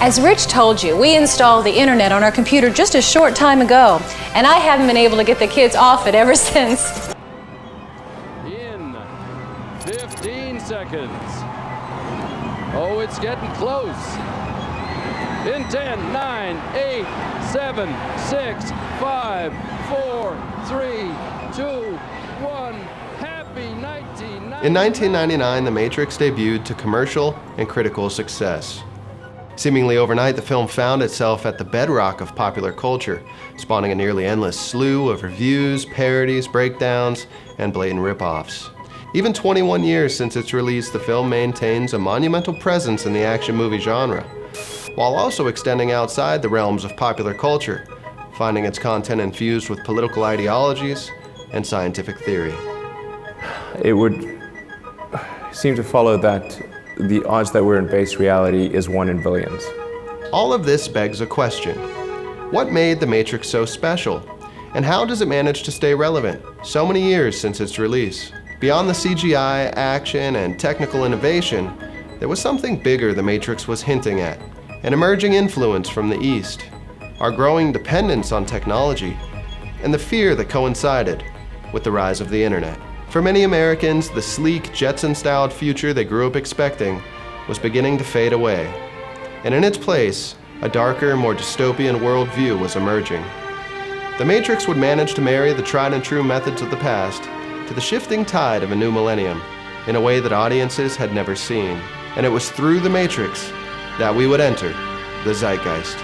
As Rich told you, we installed the internet on our computer just a short time ago, and I haven't been able to get the kids off it ever since. In 15 seconds. Oh, it's getting close. In 10, 9, 8, 7, 6, 5, 4, 3, 2, 1. Happy 1999. In 1999, The Matrix debuted to commercial and critical success. Seemingly overnight, the film found itself at the bedrock of popular culture, spawning a nearly endless slew of reviews, parodies, breakdowns, and blatant rip-offs. Even 21 years since its release, the film maintains a monumental presence in the action movie genre, while also extending outside the realms of popular culture, finding its content infused with political ideologies and scientific theory. It would seem to follow that the odds that we're in base reality is 1 in billions. All of this begs a question. What made The Matrix so special? And how does it manage to stay relevant so many years since its release? Beyond the CGI, action, and technical innovation, there was something bigger The Matrix was hinting at, an emerging influence from the East, our growing dependence on technology, and the fear that coincided with the rise of the internet. For many Americans, the sleek, Jetson-styled future they grew up expecting was beginning to fade away. And in its place, a darker, more dystopian worldview was emerging. The Matrix would manage to marry the tried and true methods of the past to the shifting tide of a new millennium in a way that audiences had never seen. And it was through The Matrix that we would enter the Zeitgeist.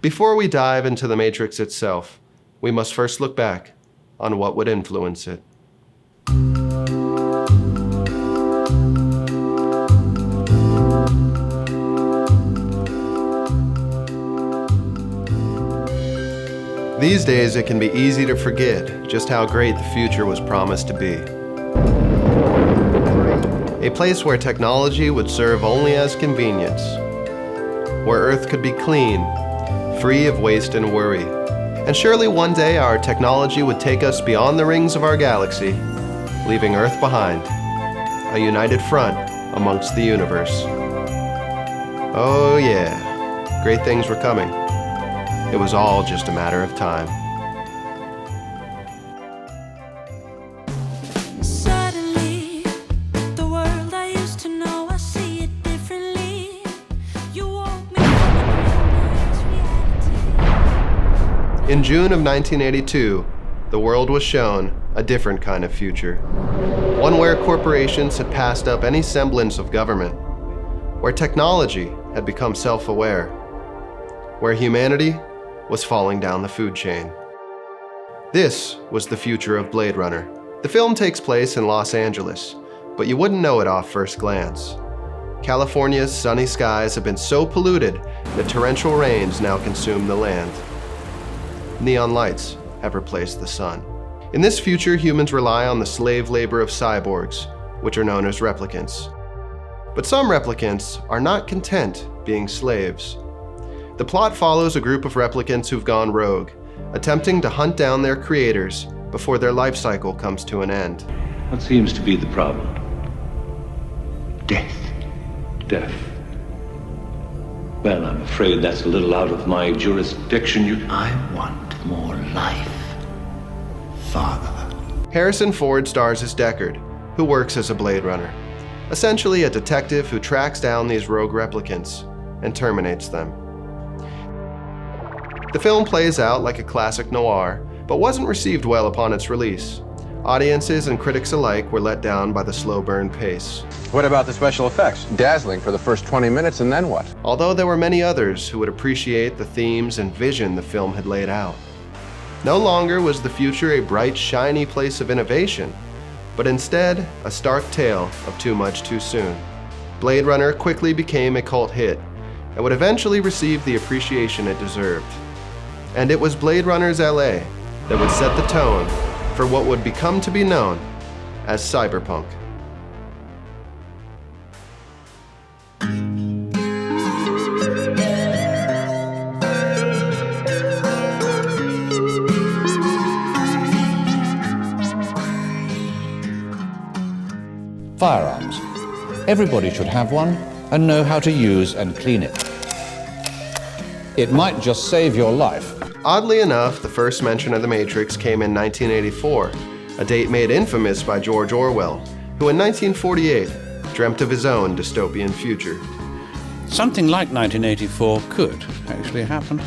Before we dive into The Matrix itself, we must first look back on what would influence it. These days, it can be easy to forget just how great the future was promised to be. A place where technology would serve only as convenience, where Earth could be clean, free of waste and worry. And surely one day our technology would take us beyond the rings of our galaxy, leaving Earth behind, a united front amongst the universe. Oh yeah, great things were coming. It was all just a matter of time. In June of 1982, the world was shown a different kind of future. One where corporations had passed up any semblance of government, where technology had become self-aware, where humanity was falling down the food chain. This was the future of Blade Runner. The film takes place in Los Angeles, but you wouldn't know it off first glance. California's sunny skies have been so polluted that torrential rains now consume the land. Neon lights have replaced the sun. In this future, humans rely on the slave labor of cyborgs, which are known as replicants. But some replicants are not content being slaves. The plot follows a group of replicants who've gone rogue, attempting to hunt down their creators before their life cycle comes to an end. What seems to be the problem? Death. Death. Well, I'm afraid that's a little out of my jurisdiction. I want more life, Father. Harrison Ford stars as Deckard, who works as a Blade Runner, essentially a detective who tracks down these rogue replicants and terminates them. The film plays out like a classic noir, but wasn't received well upon its release. Audiences and critics alike were let down by the slow burn pace. What about the special effects? Dazzling for the first 20 minutes, and then what? Although there were many others who would appreciate the themes and vision the film had laid out. No longer was the future a bright, shiny place of innovation, but instead a stark tale of too much too soon. Blade Runner quickly became a cult hit and would eventually receive the appreciation it deserved. And it was Blade Runner's LA that would set the tone for what would become to be known as Cyberpunk. Firearms. Everybody should have one and know how to use and clean it. It might just save your life. Oddly enough, the first mention of The Matrix came in 1984, a date made infamous by George Orwell, who in 1948 dreamt of his own dystopian future. Something like 1984 could actually happen.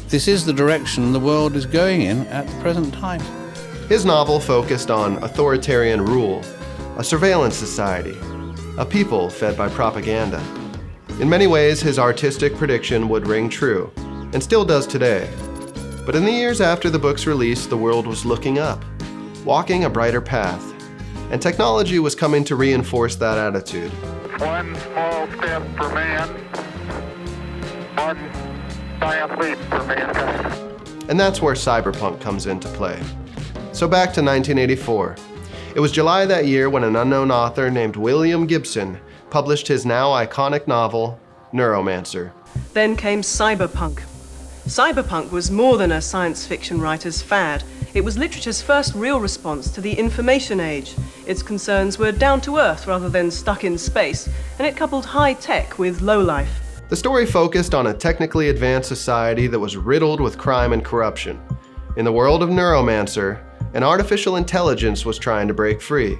This is the direction the world is going in at the present time. His novel focused on authoritarian rule, a surveillance society, a people fed by propaganda. In many ways, his artistic prediction would ring true, and still does today. But in the years after the book's release, the world was looking up, walking a brighter path, and technology was coming to reinforce that attitude. One small step for man, one giant leap for mankind. And that's where cyberpunk comes into play. So back to 1984. It was July that year when an unknown author named William Gibson published his now iconic novel, Neuromancer. Then came Cyberpunk. Cyberpunk was more than a science fiction writer's fad. It was literature's first real response to the information age. Its concerns were down to earth rather than stuck in space, and it coupled high tech with low life. The story focused on a technically advanced society that was riddled with crime and corruption. In the world of Neuromancer, an artificial intelligence was trying to break free,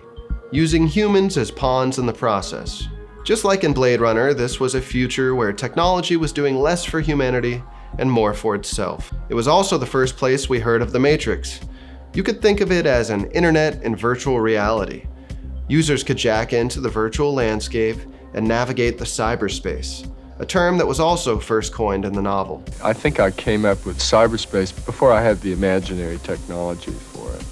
using humans as pawns in the process. Just like in Blade Runner, this was a future where technology was doing less for humanity and more for itself. It was also the first place we heard of the Matrix. You could think of it as an internet in virtual reality. Users could jack into the virtual landscape and navigate the cyberspace, a term that was also first coined in the novel. I think I came up with cyberspace before I had the imaginary technology for it.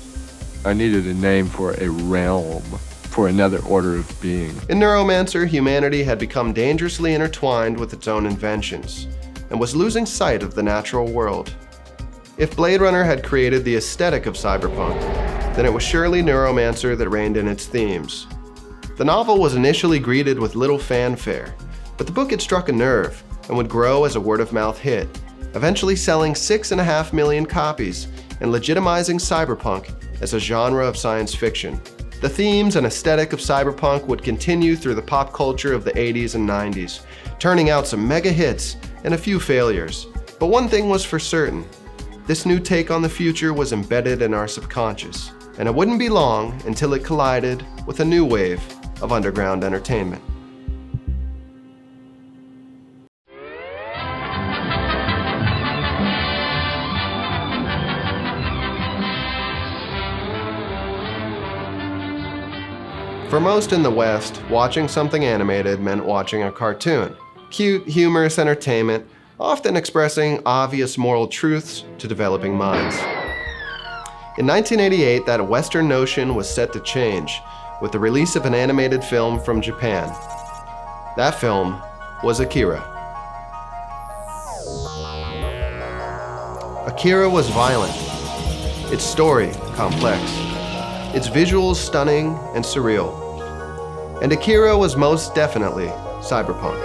I needed a name for a realm, for another order of being. In Neuromancer, humanity had become dangerously intertwined with its own inventions, and was losing sight of the natural world. If Blade Runner had created the aesthetic of cyberpunk, then it was surely Neuromancer that reined in its themes. The novel was initially greeted with little fanfare, but the book had struck a nerve and would grow as a word-of-mouth hit, eventually selling 6.5 million copies and legitimizing cyberpunk as a genre of science fiction. The themes and aesthetic of cyberpunk would continue through the pop culture of the 80s and 90s, turning out some mega hits and a few failures. But one thing was for certain: this new take on the future was embedded in our subconscious, and it wouldn't be long until it collided with a new wave of underground entertainment. For most in the West, watching something animated meant watching a cartoon. Cute, humorous entertainment, often expressing obvious moral truths to developing minds. In 1988, that Western notion was set to change with the release of an animated film from Japan. That film was Akira. Akira was violent, its story complex, its visuals stunning and surreal. And Akira was most definitely cyberpunk.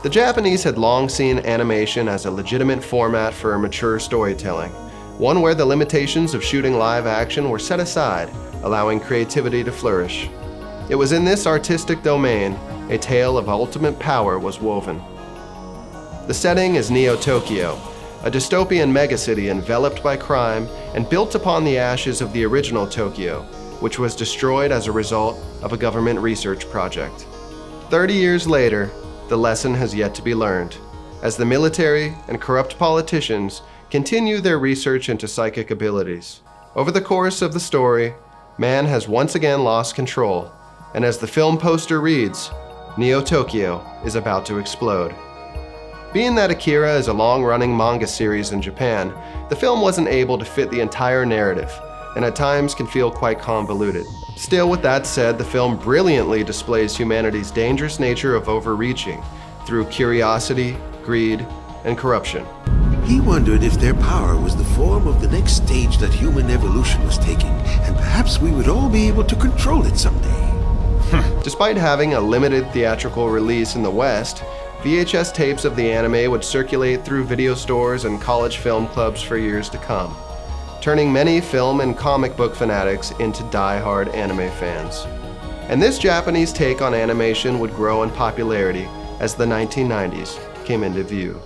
The Japanese had long seen animation as a legitimate format for mature storytelling, one where the limitations of shooting live action were set aside, allowing creativity to flourish. It was in this artistic domain a tale of ultimate power was woven. The setting is Neo-Tokyo, a dystopian megacity enveloped by crime and built upon the ashes of the original Tokyo, which was destroyed as a result of a government research project. 30 years later, the lesson has yet to be learned, as the military and corrupt politicians continue their research into psychic abilities. Over the course of the story, man has once again lost control, and as the film poster reads, Neo-Tokyo is about to explode. Being that Akira is a long-running manga series in Japan, the film wasn't able to fit the entire narrative, and at times can feel quite convoluted. Still, with that said, the film brilliantly displays humanity's dangerous nature of overreaching through curiosity, greed, and corruption. He wondered if their power was the form of the next stage that human evolution was taking, and perhaps we would all be able to control it someday. Despite having a limited theatrical release in the West, VHS tapes of the anime would circulate through video stores and college film clubs for years to come, turning many film and comic book fanatics into die-hard anime fans. And this Japanese take on animation would grow in popularity as the 1990s came into view.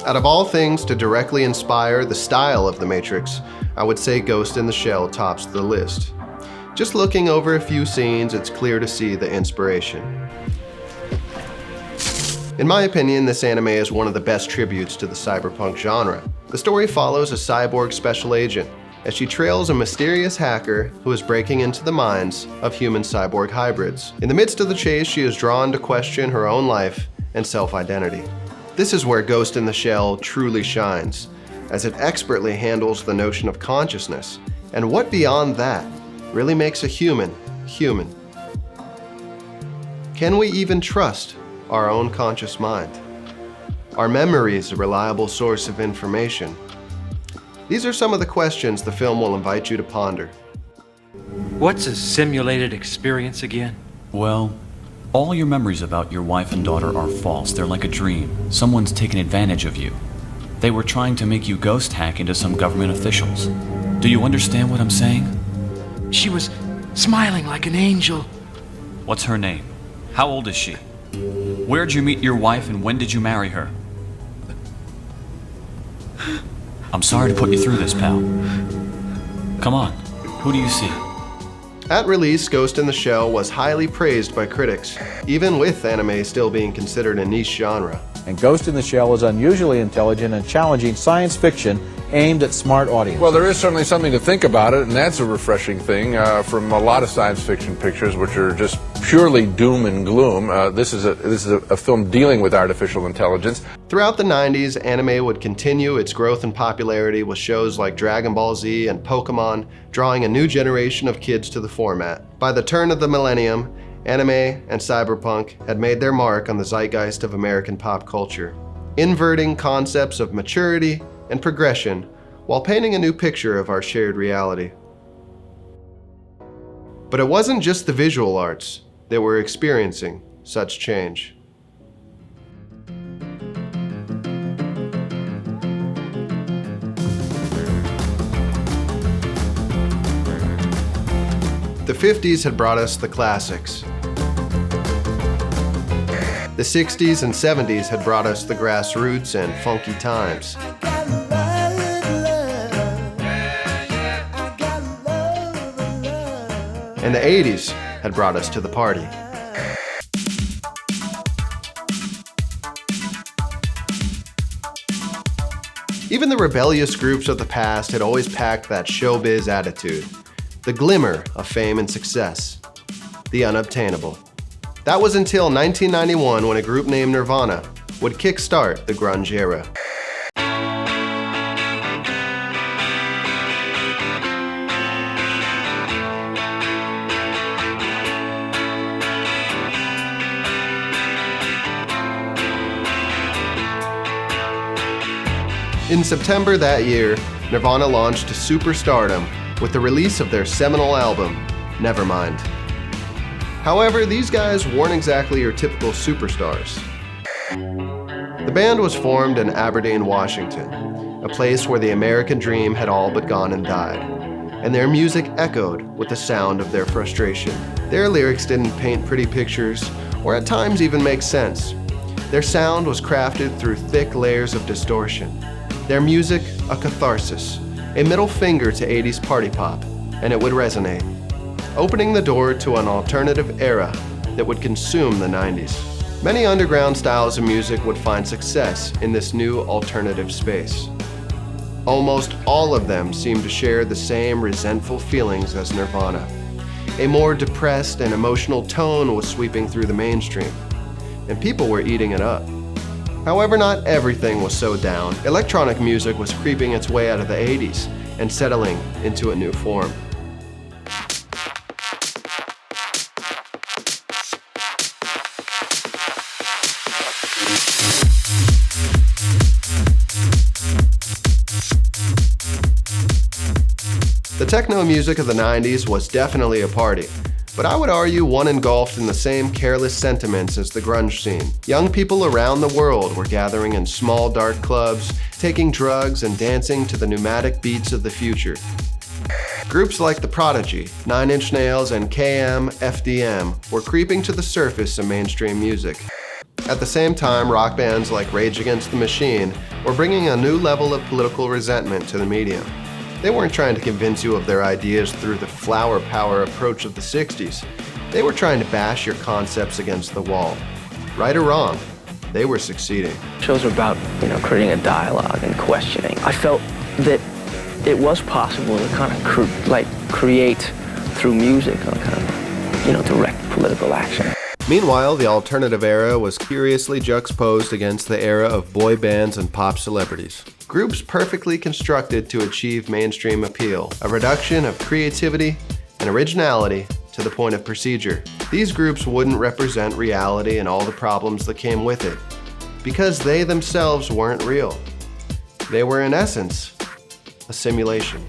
Out of all things to directly inspire the style of The Matrix, I would say Ghost in the Shell tops the list. Just looking over a few scenes, it's clear to see the inspiration. In my opinion, this anime is one of the best tributes to the cyberpunk genre. The story follows a cyborg special agent as she trails a mysterious hacker who is breaking into the minds of human-cyborg hybrids. In the midst of the chase, she is drawn to question her own life and self-identity. This is where Ghost in the Shell truly shines, as it expertly handles the notion of consciousness, and what beyond that really makes a human human. Can we even trust our own conscious mind? Are memories a reliable source of information? These are some of the questions the film will invite you to ponder. What's a simulated experience again? Well, all your memories about your wife and daughter are false. They're like a dream. Someone's taken advantage of you. They were trying to make you ghost hack into some government officials. Do you understand what I'm saying? She was smiling like an angel. What's her name? How old is she? Where'd you meet your wife and when did you marry her? I'm sorry to put you through this, pal. Come on, who do you see? At release, Ghost in the Shell was highly praised by critics, even with anime still being considered a niche genre. And Ghost in the Shell is unusually intelligent and challenging science fiction aimed at smart audiences. Well, there is certainly something to think about it, and that's a refreshing thing from a lot of science fiction pictures, which are just purely doom and gloom. This is a film dealing with artificial intelligence. Throughout the 90s, anime would continue its growth in popularity with shows like Dragon Ball Z and Pokemon, drawing a new generation of kids to the format. By the turn of the millennium, anime and cyberpunk had made their mark on the zeitgeist of American pop culture, inverting concepts of maturity and progression while painting a new picture of our shared reality. But it wasn't just the visual arts that were experiencing such change. The 50s had brought us the classics. The 60s and 70s had brought us the grassroots and funky times. And the 80s had brought us to the party. Even the rebellious groups of the past had always packed that showbiz attitude, the glimmer of fame and success, the unobtainable. That was until 1991 when a group named Nirvana would kickstart the grunge era. In September that year, Nirvana launched to superstardom with the release of their seminal album, Nevermind. However, these guys weren't exactly your typical superstars. The band was formed in Aberdeen, Washington, a place where the American dream had all but gone and died, and their music echoed with the sound of their frustration. Their lyrics didn't paint pretty pictures, or at times even make sense. Their sound was crafted through thick layers of distortion. Their music, a catharsis, a middle finger to 80s party pop, and it would resonate, opening the door to an alternative era that would consume the 90s. Many underground styles of music would find success in this new alternative space. Almost all of them seem to share the same resentful feelings as Nirvana. A more depressed and emotional tone was sweeping through the mainstream, and people were eating it up. However, not everything was so down. Electronic music was creeping its way out of the 80s and settling into a new form. The techno music of the 90s was definitely a party, but I would argue one engulfed in the same careless sentiments as the grunge scene. Young people around the world were gathering in small dark clubs, taking drugs and dancing to the pneumatic beats of the future. Groups like The Prodigy, 9 Inch Nails, and KM/FDM were creeping to the surface of mainstream music. At the same time, rock bands like Rage Against the Machine were bringing a new level of political resentment to the medium. They weren't trying to convince you of their ideas through the flower power approach of the 60s. They were trying to bash your concepts against the wall. Right or wrong, they were succeeding. Shows are about, creating a dialogue and questioning. I felt that it was possible to kind of create through music a kind of, direct political action. Meanwhile, the alternative era was curiously juxtaposed against the era of boy bands and pop celebrities. Groups perfectly constructed to achieve mainstream appeal, a reduction of creativity and originality to the point of procedure. These groups wouldn't represent reality and all the problems that came with it, because they themselves weren't real. They were, in essence, a simulation.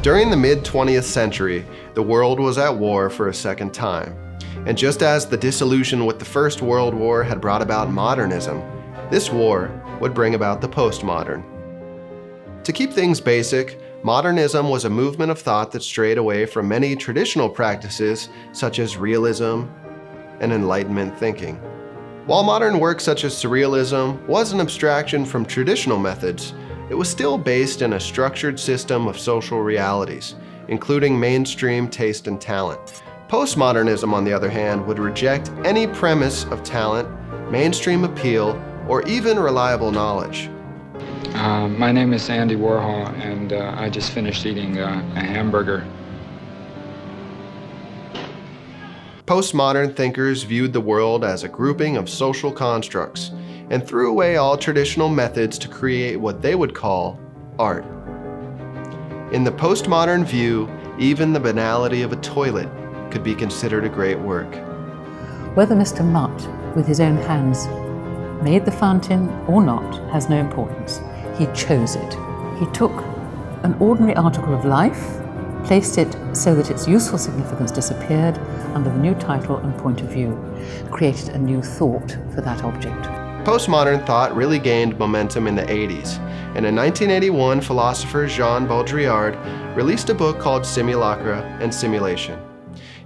During the mid-20th century, the world was at war for a second time. And just as the dissolution with the First World War had brought about modernism, this war would bring about the postmodern. To keep things basic, modernism was a movement of thought that strayed away from many traditional practices such as realism and Enlightenment thinking. While modern work such as surrealism was an abstraction from traditional methods, it was still based in a structured system of social realities, including mainstream taste and talent. Postmodernism, on the other hand, would reject any premise of talent, mainstream appeal, or even reliable knowledge. My name is Andy Warhol, and I just finished eating a hamburger. Postmodern thinkers viewed the world as a grouping of social constructs, and threw away all traditional methods to create what they would call art. In the postmodern view, even the banality of a toilet could be considered a great work. Whether Mr. Mutt, with his own hands, made the fountain or not has no importance. He chose it. He took an ordinary article of life, placed it so that its useful significance disappeared under the new title and point of view, created a new thought for that object. Postmodern thought really gained momentum in the 80s, and in 1981, philosopher Jean Baudrillard released a book called Simulacra and Simulation.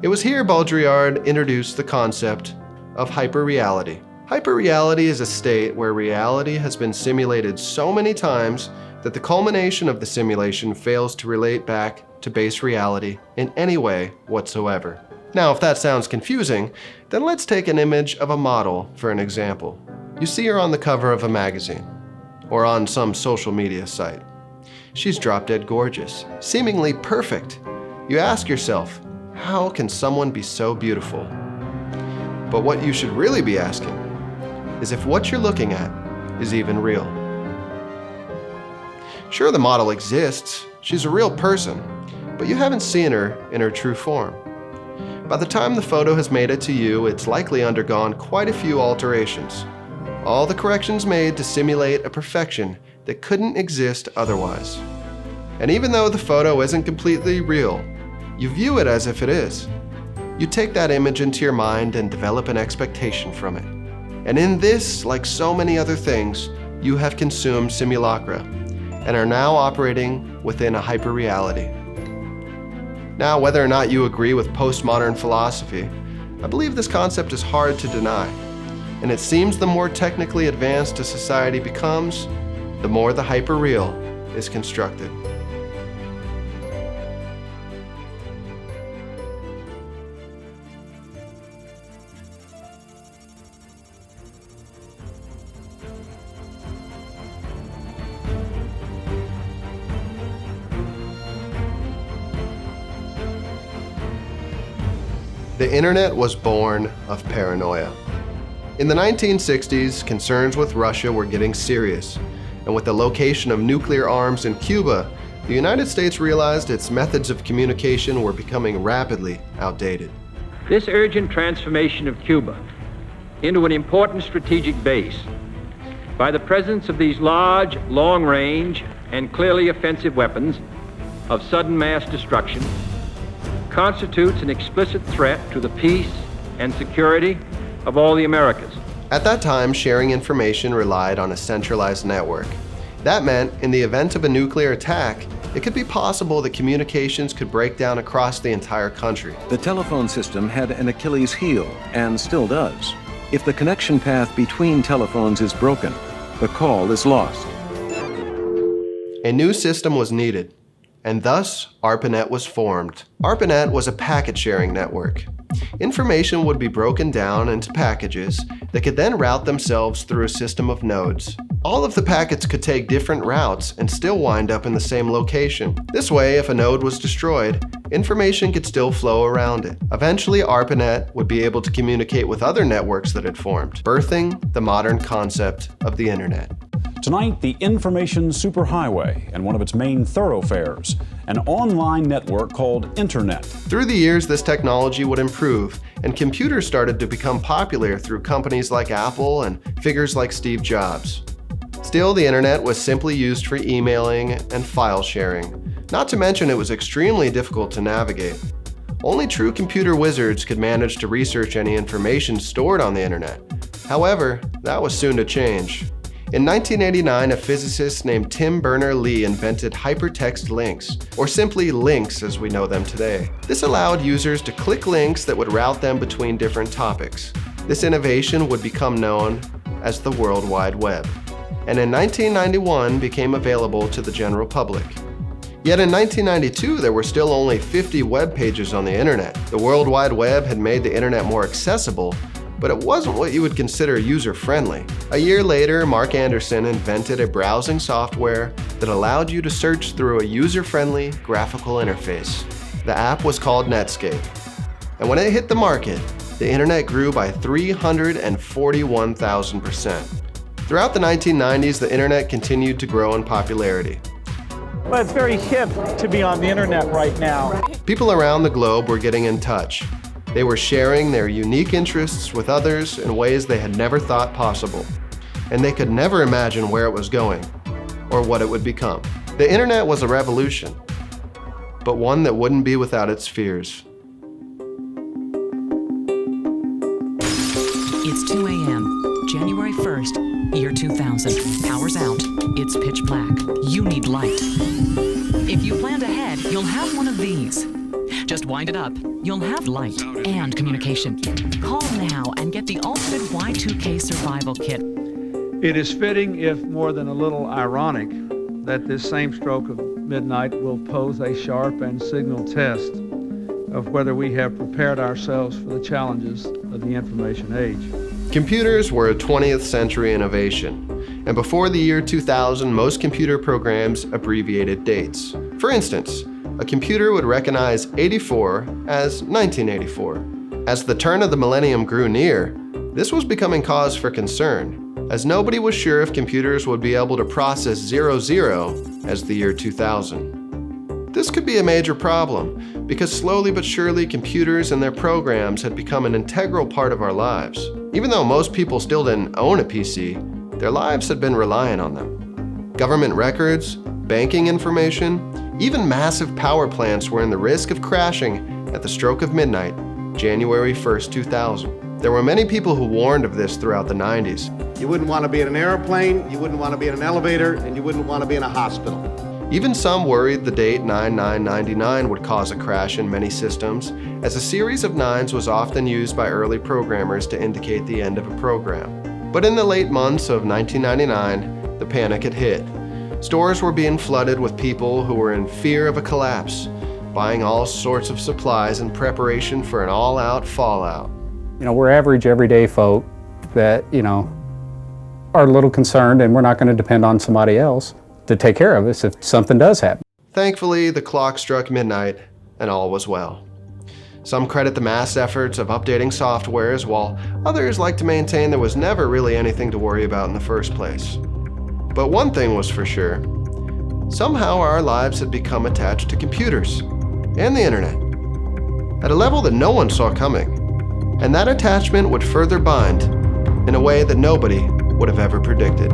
It was here Baudrillard introduced the concept of hyperreality. Hyperreality is a state where reality has been simulated so many times that the culmination of the simulation fails to relate back to base reality in any way whatsoever. Now, if that sounds confusing, then let's take an image of a model for an example. You see her on the cover of a magazine, or on some social media site. She's drop-dead gorgeous, seemingly perfect. You ask yourself, how can someone be so beautiful? But what you should really be asking is if what you're looking at is even real. Sure, the model exists, she's a real person, but you haven't seen her in her true form. By the time the photo has made it to you, it's likely undergone quite a few alterations. All the corrections made to simulate a perfection that couldn't exist otherwise. And even though the photo isn't completely real, you view it as if it is. You take that image into your mind and develop an expectation from it. And in this, like so many other things, you have consumed simulacra and are now operating within a hyperreality. Now, whether or not you agree with postmodern philosophy, I believe this concept is hard to deny. And it seems the more technically advanced a society becomes, the more the hyperreal is constructed. The internet was born of paranoia. In the 1960s, concerns with Russia were getting serious, and with the location of nuclear arms in Cuba, the United States realized its methods of communication were becoming rapidly outdated. This urgent transformation of Cuba into an important strategic base by the presence of these large, long-range, and clearly offensive weapons of sudden mass destruction constitutes an explicit threat to the peace and security of all the Americas. At that time, sharing information relied on a centralized network. That meant, in the event of a nuclear attack, it could be possible that communications could break down across the entire country. The telephone system had an Achilles heel, and still does. If the connection path between telephones is broken, the call is lost. A new system was needed, and thus ARPANET was formed. ARPANET was a packet-sharing network. Information would be broken down into packages that could then route themselves through a system of nodes. All of the packets could take different routes and still wind up in the same location. This way, if a node was destroyed, information could still flow around it. Eventually, ARPANET would be able to communicate with other networks that had formed, birthing the modern concept of the internet. Tonight, the information superhighway and one of its main thoroughfares, an online network called Internet. Through the years, this technology would improve, and computers started to become popular through companies like Apple and figures like Steve Jobs. Still, the internet was simply used for emailing and file sharing, not to mention it was extremely difficult to navigate. Only true computer wizards could manage to research any information stored on the internet. However, that was soon to change. In 1989, a physicist named Tim Berners-Lee invented hypertext links, or simply links as we know them today. This allowed users to click links that would route them between different topics. This innovation would become known as the World Wide Web, and in 1991 became available to the general public. Yet in 1992, there were still only 50 web pages on the internet. The World Wide Web had made the internet more accessible, but it wasn't what you would consider user-friendly. A year later, Mark Anderson invented a browsing software that allowed you to search through a user-friendly graphical interface. The app was called Netscape. And when it hit the market, the internet grew by 341,000%. Throughout the 1990s, the internet continued to grow in popularity. Well, it's very hip to be on the internet right now. People around the globe were getting in touch. They were sharing their unique interests with others in ways they had never thought possible. And they could never imagine where it was going or what it would become. The internet was a revolution, but one that wouldn't be without its fears. It's 2 a.m., January 1st, year 2000. Power's out. It's pitch black. You need light. If you planned ahead, you'll have one of these. Just wind it up. You'll have light and communication. Call now and get the ultimate Y2K survival kit. It is fitting, if more than a little ironic, that this same stroke of midnight will pose a sharp and signal test of whether we have prepared ourselves for the challenges of the information age. Computers were a 20th century innovation, and before the year 2000, most computer programs abbreviated dates. For instance, a computer would recognize 84 as 1984. As the turn of the millennium grew near, this was becoming cause for concern, as nobody was sure if computers would be able to process 00 as the year 2000. This could be a major problem, because slowly but surely computers and their programs had become an integral part of our lives. Even though most people still didn't own a PC, their lives had been reliant on them. Government records, banking information, even massive power plants were in the risk of crashing at the stroke of midnight, January 1st, 2000. There were many people who warned of this throughout the 90s. You wouldn't want to be in an airplane, you wouldn't want to be in an elevator, and you wouldn't want to be in a hospital. Even some worried the date 9999 would cause a crash in many systems, as a series of nines was often used by early programmers to indicate the end of a program. But in the late months of 1999, the panic had hit. Stores were being flooded with people who were in fear of a collapse, buying all sorts of supplies in preparation for an all-out fallout. We're average, everyday folk that, are a little concerned, and we're not going to depend on somebody else to take care of us if something does happen. Thankfully, the clock struck midnight, and all was well. Some credit the mass efforts of updating softwares, while others like to maintain there was never really anything to worry about in the first place. But one thing was for sure. Somehow our lives had become attached to computers and the internet at a level that no one saw coming. And that attachment would further bind in a way that nobody would have ever predicted.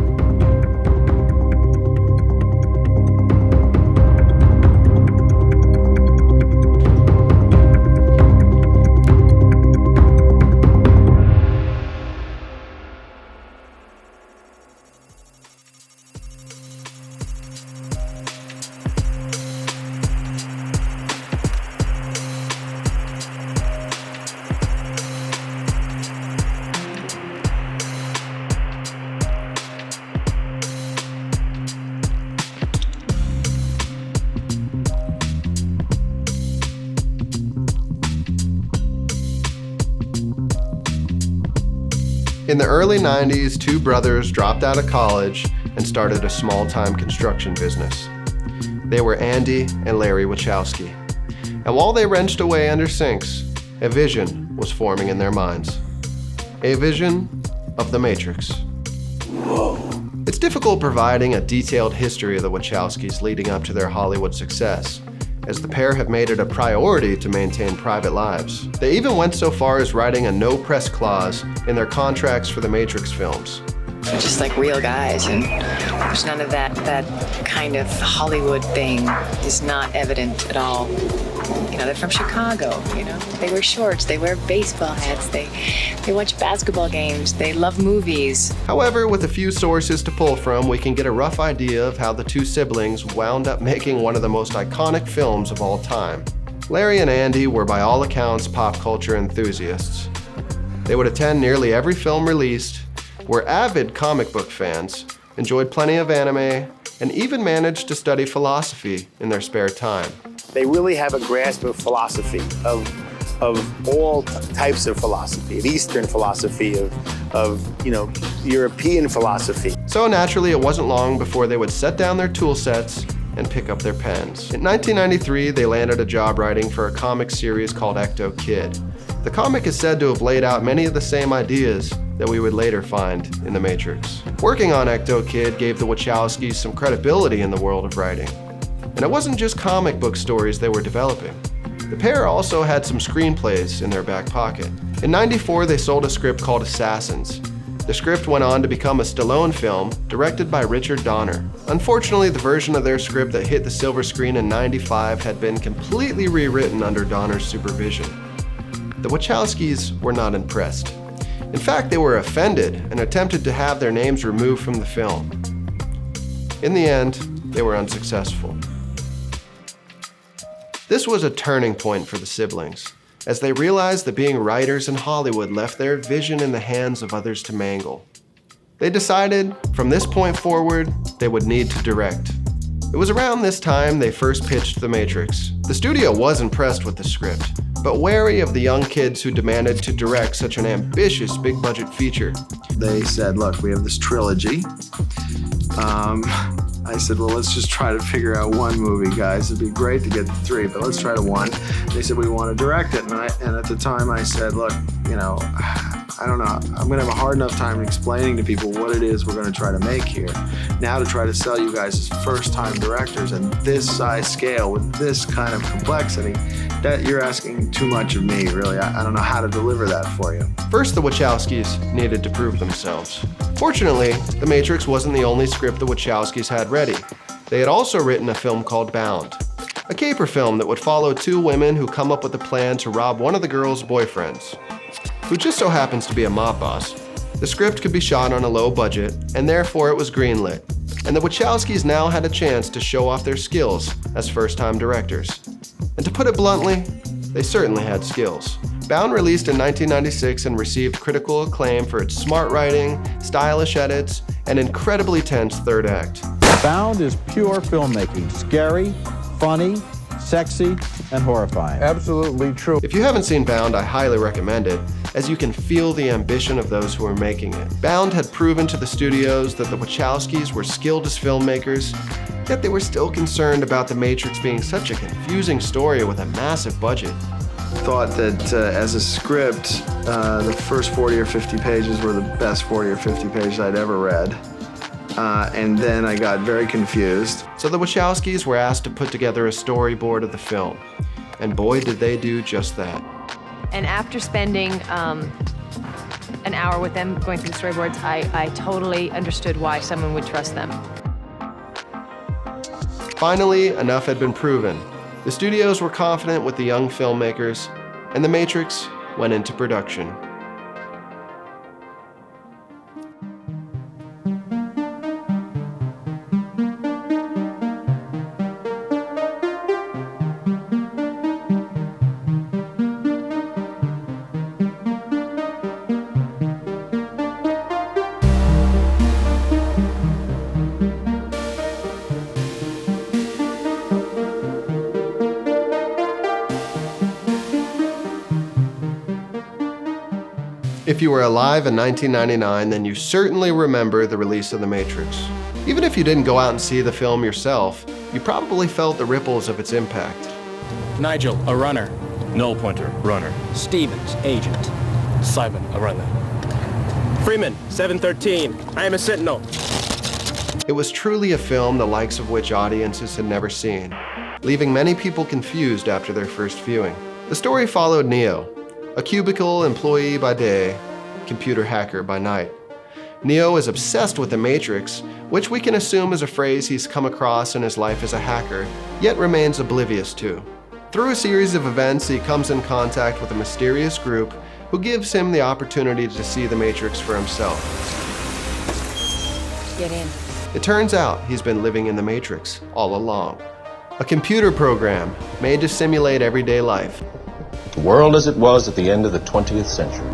In the early 90s, two brothers dropped out of college and started a small-time construction business. They were Andy and Larry Wachowski. And while they wrenched away under sinks, a vision was forming in their minds. A vision of the Matrix. It's difficult providing a detailed history of the Wachowskis leading up to their Hollywood success, as the pair have made it a priority to maintain private lives. They even went so far as writing a no-press clause in their contracts for the Matrix films. They're just like real guys, and there's none of that kind of Hollywood thing is not evident at all. They're from Chicago, They wear shorts, they wear baseball hats, they watch basketball games, they love movies. However, with a few sources to pull from, we can get a rough idea of how the two siblings wound up making one of the most iconic films of all time. Larry and Andy were by all accounts pop culture enthusiasts. They would attend nearly every film released, were avid comic book fans, enjoyed plenty of anime, and even managed to study philosophy in their spare time. They really have a grasp of philosophy, of all types of philosophy, of Eastern philosophy, of European philosophy. So naturally, it wasn't long before they would set down their tool sets and pick up their pens. In 1993, they landed a job writing for a comic series called Ecto Kid. The comic is said to have laid out many of the same ideas that we would later find in The Matrix. Working on Ecto Kid gave the Wachowskis some credibility in the world of writing. And it wasn't just comic book stories they were developing. The pair also had some screenplays in their back pocket. In '94, they sold a script called Assassins. The script went on to become a Stallone film directed by Richard Donner. Unfortunately, the version of their script that hit the silver screen in '95 had been completely rewritten under Donner's supervision. The Wachowskis were not impressed. In fact, they were offended and attempted to have their names removed from the film. In the end, they were unsuccessful. This was a turning point for the siblings, as they realized that being writers in Hollywood left their vision in the hands of others to mangle. They decided, from this point forward, they would need to direct. It was around this time they first pitched The Matrix. The studio was impressed with the script, but wary of the young kids who demanded to direct such an ambitious, big-budget feature. They said, look, we have this trilogy. I said, well, let's just try to figure out one movie, guys. It'd be great to get to 3, but let's try to 1. They said, we want to direct it. And at the time I said, look, I don't know. I'm going to have a hard enough time explaining to people what it is we're going to try to make here. Now to try to sell you guys as first-time directors and this size scale with this kind of complexity, that you're asking too much of me, really. I don't know how to deliver that for you. First, the Wachowskis needed to prove themselves. Fortunately, The Matrix wasn't the only script the Wachowskis had ready. They had also written a film called Bound, a caper film that would follow two women who come up with a plan to rob one of the girl's boyfriends, who just so happens to be a mob boss. The script could be shot on a low budget, and therefore it was greenlit, and the Wachowskis now had a chance to show off their skills as first-time directors. And to put it bluntly, they certainly had skills. Bound released in 1996 and received critical acclaim for its smart writing, stylish edits, and incredibly tense third act. Bound is pure filmmaking. Scary, funny, sexy, and horrifying. Absolutely true. If you haven't seen Bound, I highly recommend it, as you can feel the ambition of those who are making it. Bound had proven to the studios that the Wachowskis were skilled as filmmakers, yet they were still concerned about The Matrix being such a confusing story with a massive budget. Thought that as a script, the first 40 or 50 pages were the best 40 or 50 pages I'd ever read. And then I got very confused. So the Wachowskis were asked to put together a storyboard of the film. And boy, did they do just that. And after spending an hour with them going through the storyboards, I totally understood why someone would trust them. Finally, enough had been proven. The studios were confident with the young filmmakers, and The Matrix went into production. If you were alive in 1999, then you certainly remember the release of The Matrix. Even if you didn't go out and see the film yourself, you probably felt the ripples of its impact. Nigel, a runner. Null pointer, runner. Stevens, agent. Simon, a runner. Freeman, 713. I am a sentinel. It was truly a film the likes of which audiences had never seen, leaving many people confused after their first viewing. The story followed Neo, a cubicle employee by day, computer hacker by night. Neo is obsessed with the Matrix, which we can assume is a phrase he's come across in his life as a hacker, yet remains oblivious to. Through a series of events, he comes in contact with a mysterious group who gives him the opportunity to see the Matrix for himself. Get in. It turns out he's been living in the Matrix all along. A computer program made to simulate everyday life. The world as it was at the end of the 20th century.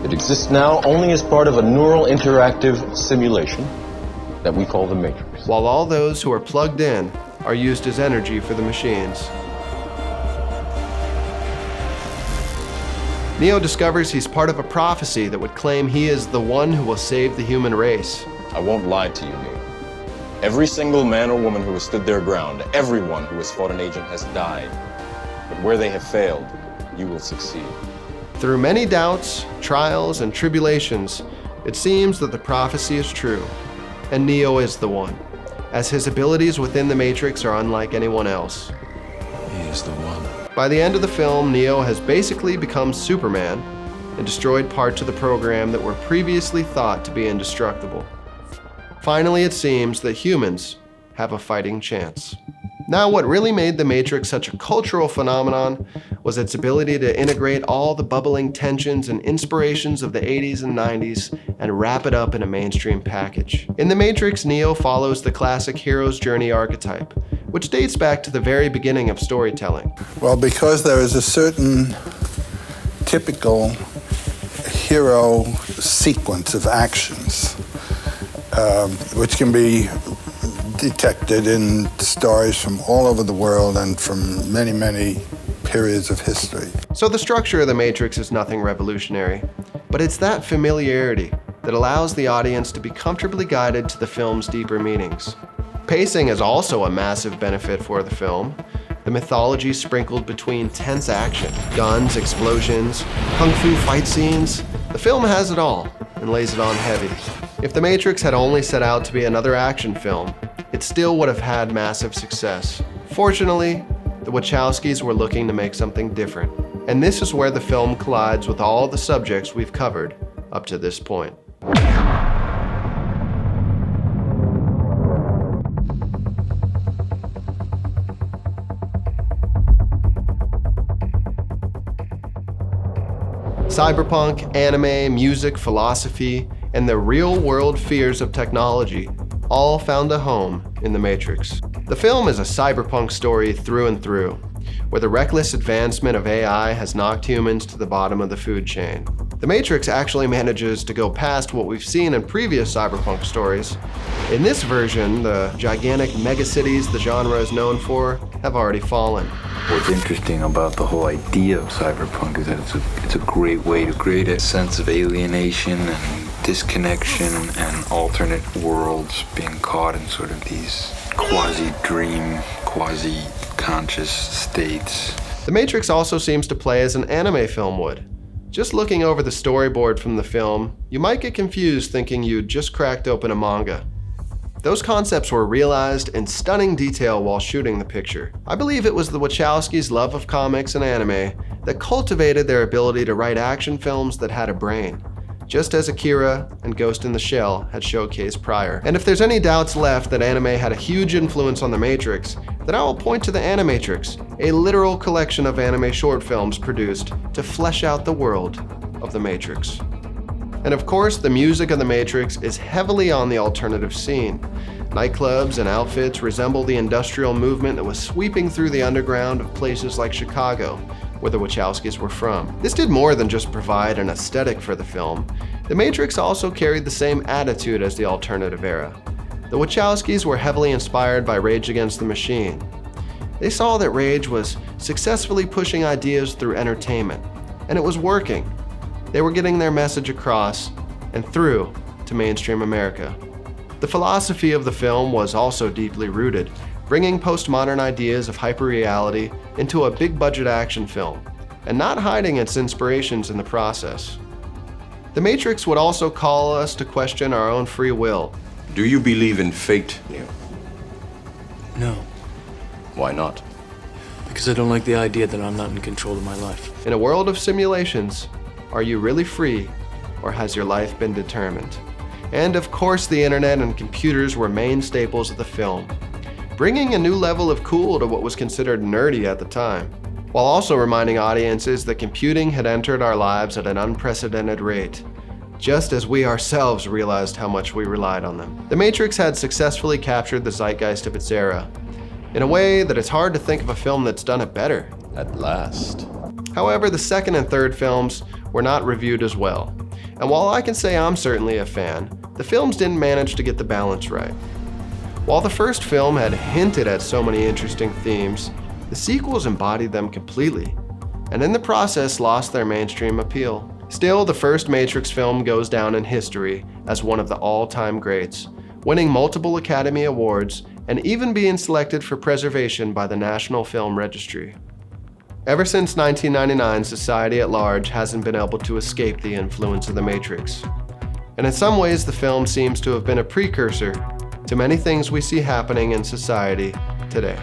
It exists now only as part of a neural interactive simulation that we call the Matrix. While all those who are plugged in are used as energy for the machines. Neo discovers he's part of a prophecy that would claim he is the one who will save the human race. I won't lie to you, Neo. Every single man or woman who has stood their ground, everyone who has fought an agent has died. But where they have failed, you will succeed. Through many doubts, trials, and tribulations, it seems that the prophecy is true, and Neo is the one, as his abilities within the Matrix are unlike anyone else. He is the one. By the end of the film, Neo has basically become Superman and destroyed parts of the program that were previously thought to be indestructible. Finally, it seems that humans have a fighting chance. Now, what really made The Matrix such a cultural phenomenon was its ability to integrate all the bubbling tensions and inspirations of the 80s and 90s and wrap it up in a mainstream package. In The Matrix, Neo follows the classic hero's journey archetype, which dates back to the very beginning of storytelling. Well, because there is a certain typical hero sequence of actions, which can be detected in stories from all over the world and from many, many periods of history. So the structure of The Matrix is nothing revolutionary, but it's that familiarity that allows the audience to be comfortably guided to the film's deeper meanings. Pacing is also a massive benefit for the film. The mythology sprinkled between tense action, guns, explosions, kung fu fight scenes. The film has it all and lays it on heavy. If The Matrix had only set out to be another action film, it still would have had massive success. Fortunately, the Wachowskis were looking to make something different, and this is where the film collides with all the subjects we've covered up to this point. Cyberpunk, anime, music, philosophy, and the real-world fears of technology all found a home in The Matrix. The film is a cyberpunk story through and through, where the reckless advancement of AI has knocked humans to the bottom of the food chain. The Matrix actually manages to go past what we've seen in previous cyberpunk stories. In this version, the gigantic megacities the genre is known for have already fallen. What's interesting about the whole idea of cyberpunk is that it's a great way to create a sense of alienation and disconnection and alternate worlds being caught in sort of these quasi-dream, quasi-conscious states. The Matrix also seems to play as an anime film would. Just looking over the storyboard from the film, you might get confused thinking you'd just cracked open a manga. Those concepts were realized in stunning detail while shooting the picture. I believe it was the Wachowskis' love of comics and anime that cultivated their ability to write action films that had a brain, just as Akira and Ghost in the Shell had showcased prior. And if there's any doubts left that anime had a huge influence on The Matrix, then I will point to the Animatrix, a literal collection of anime short films produced to flesh out the world of The Matrix. And of course, the music of The Matrix is heavily on the alternative scene. Nightclubs and outfits resemble the industrial movement that was sweeping through the underground of places like Chicago, where the Wachowskis were from. This did more than just provide an aesthetic for the film. The Matrix also carried the same attitude as the alternative era. The Wachowskis were heavily inspired by Rage Against the Machine. They saw that Rage was successfully pushing ideas through entertainment, and it was working. They were getting their message across and through to mainstream America. The philosophy of the film was also deeply rooted, bringing postmodern ideas of hyperreality into a big-budget action film, and not hiding its inspirations in the process. The Matrix would also call us to question our own free will. Do you believe in fate, Neo? No. Why not? Because I don't like the idea that I'm not in control of my life. In a world of simulations, are you really free, or has your life been determined? And of course, the internet and computers were main staples of the film, bringing a new level of cool to what was considered nerdy at the time, while also reminding audiences that computing had entered our lives at an unprecedented rate, just as we ourselves realized how much we relied on them. The Matrix had successfully captured the zeitgeist of its era, in a way that it's hard to think of a film that's done it better. At last. However, the second and third films were not reviewed as well. And while I can say I'm certainly a fan, the films didn't manage to get the balance right. While the first film had hinted at so many interesting themes, the sequels embodied them completely, and in the process lost their mainstream appeal. Still, the first Matrix film goes down in history as one of the all-time greats, winning multiple Academy Awards and even being selected for preservation by the National Film Registry. Ever since 1999, society at large hasn't been able to escape the influence of The Matrix. And in some ways, the film seems to have been a precursor to many things we see happening in society today.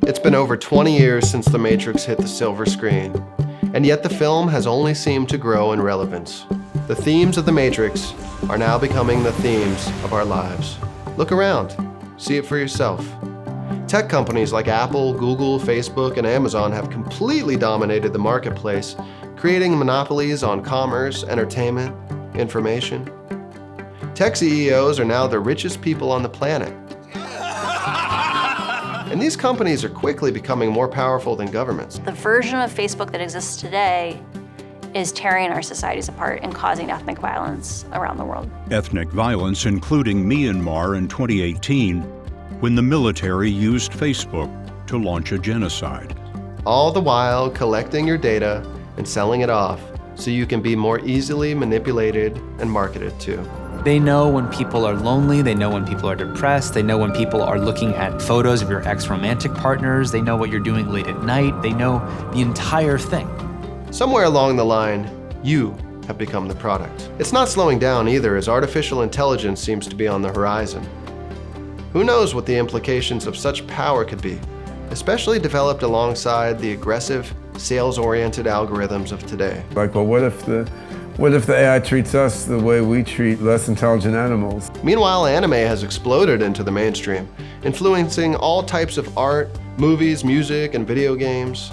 It's been over 20 years since The Matrix hit the silver screen, and yet the film has only seemed to grow in relevance. The themes of The Matrix are now becoming the themes of our lives. Look around, see it for yourself. Tech companies like Apple, Google, Facebook, and Amazon have completely dominated the marketplace, creating monopolies on commerce, entertainment, information. Tech CEOs are now the richest people on the planet. And these companies are quickly becoming more powerful than governments. The version of Facebook that exists today is tearing our societies apart and causing ethnic violence around the world. Ethnic violence, including Myanmar in 2018, when the military used Facebook to launch a genocide. All the while collecting your data and selling it off so you can be more easily manipulated and marketed to. They know when people are lonely, they know when people are depressed, they know when people are looking at photos of your ex-romantic partners, they know what you're doing late at night, they know the entire thing. Somewhere along the line, you have become the product. It's not slowing down either, as artificial intelligence seems to be on the horizon. Who knows what the implications of such power could be, especially developed alongside the aggressive, sales-oriented algorithms of today. Like, well, what if the AI treats us the way we treat less intelligent animals? Meanwhile, anime has exploded into the mainstream, influencing all types of art, movies, music, and video games.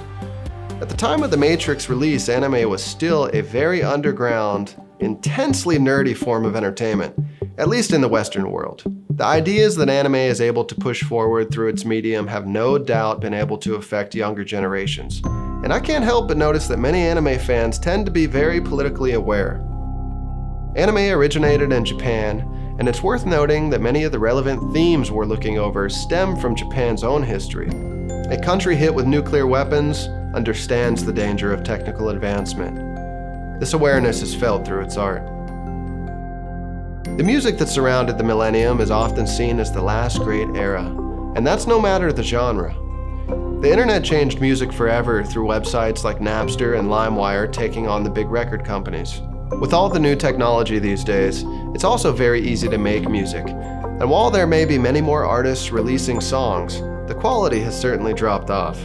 At the time of The Matrix release, anime was still a very underground, intensely nerdy form of entertainment, at least in the Western world. The ideas that anime is able to push forward through its medium have no doubt been able to affect younger generations. And I can't help but notice that many anime fans tend to be very politically aware. Anime originated in Japan, and it's worth noting that many of the relevant themes we're looking over stem from Japan's own history. A country hit with nuclear weapons understands the danger of technical advancement. This awareness is felt through its art. The music that surrounded the millennium is often seen as the last great era, and that's no matter the genre. The internet changed music forever through websites like Napster and LimeWire taking on the big record companies. With all the new technology these days, it's also very easy to make music. And while there may be many more artists releasing songs, the quality has certainly dropped off.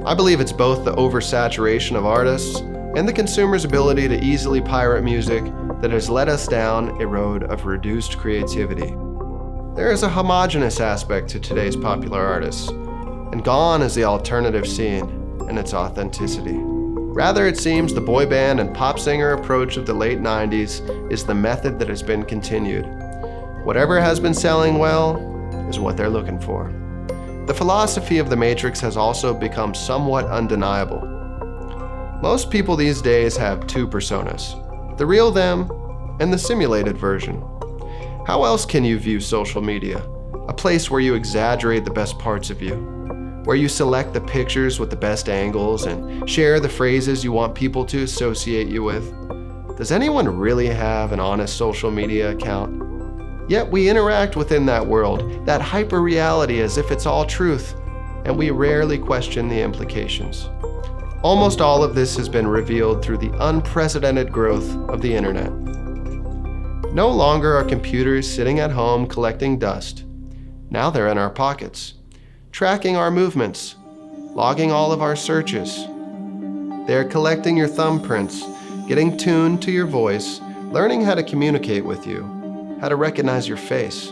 I believe it's both the oversaturation of artists and the consumer's ability to easily pirate music that has led us down a road of reduced creativity. There is a homogeneous aspect to today's popular artists, and gone is the alternative scene and its authenticity. Rather, it seems the boy band and pop singer approach of the late 90s is the method that has been continued. Whatever has been selling well is what they're looking for. The philosophy of The Matrix has also become somewhat undeniable. Most people these days have two personas, the real them and the simulated version. How else can you view social media? A place where you exaggerate the best parts of you, where you select the pictures with the best angles and share the phrases you want people to associate you with. Does anyone really have an honest social media account? Yet we interact within that world, that hyper-reality, as if it's all truth, and we rarely question the implications. Almost all of this has been revealed through the unprecedented growth of the internet. No longer are computers sitting at home collecting dust. Now they're in our pockets, tracking our movements, logging all of our searches. They're collecting your thumbprints, getting tuned to your voice, learning how to communicate with you, how to recognize your face.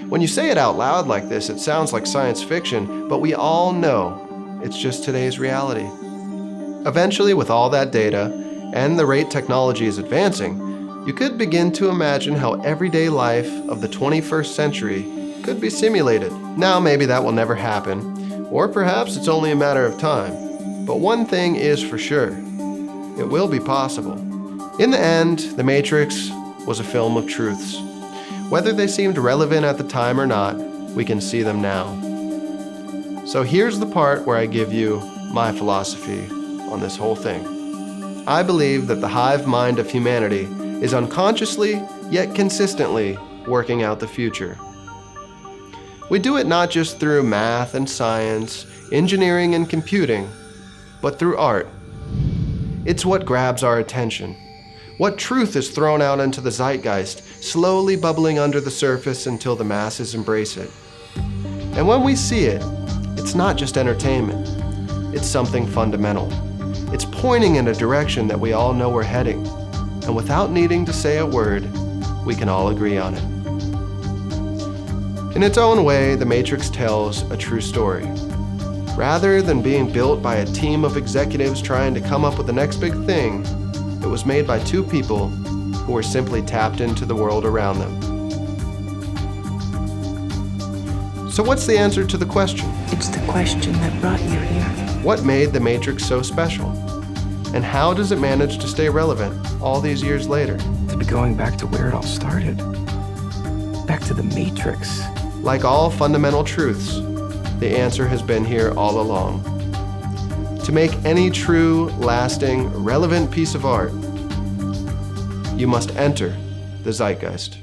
When you say it out loud like this, it sounds like science fiction, but we all know it's just today's reality. Eventually, with all that data and the rate technology is advancing, you could begin to imagine how everyday life of the 21st century could be simulated. Now, maybe that will never happen, or perhaps it's only a matter of time. But one thing is for sure, it will be possible. In the end, The Matrix was a film of truths. Whether they seemed relevant at the time or not, we can see them now. So here's the part where I give you my philosophy on this whole thing. I believe that the hive mind of humanity is unconsciously, yet consistently, working out the future. We do it not just through math and science, engineering and computing, but through art. It's what grabs our attention. What truth is thrown out into the zeitgeist, slowly bubbling under the surface until the masses embrace it. And when we see it, it's not just entertainment. It's something fundamental. It's pointing in a direction that we all know we're heading. And without needing to say a word, we can all agree on it. In its own way, The Matrix tells a true story. Rather than being built by a team of executives trying to come up with the next big thing, it was made by two people who were simply tapped into the world around them. So what's the answer to the question? It's the question that brought you here. What made The Matrix so special? And how does it manage to stay relevant all these years later? To be going back to where it all started. Back to The Matrix. Like all fundamental truths, the answer has been here all along. To make any true, lasting, relevant piece of art, you must enter the zeitgeist.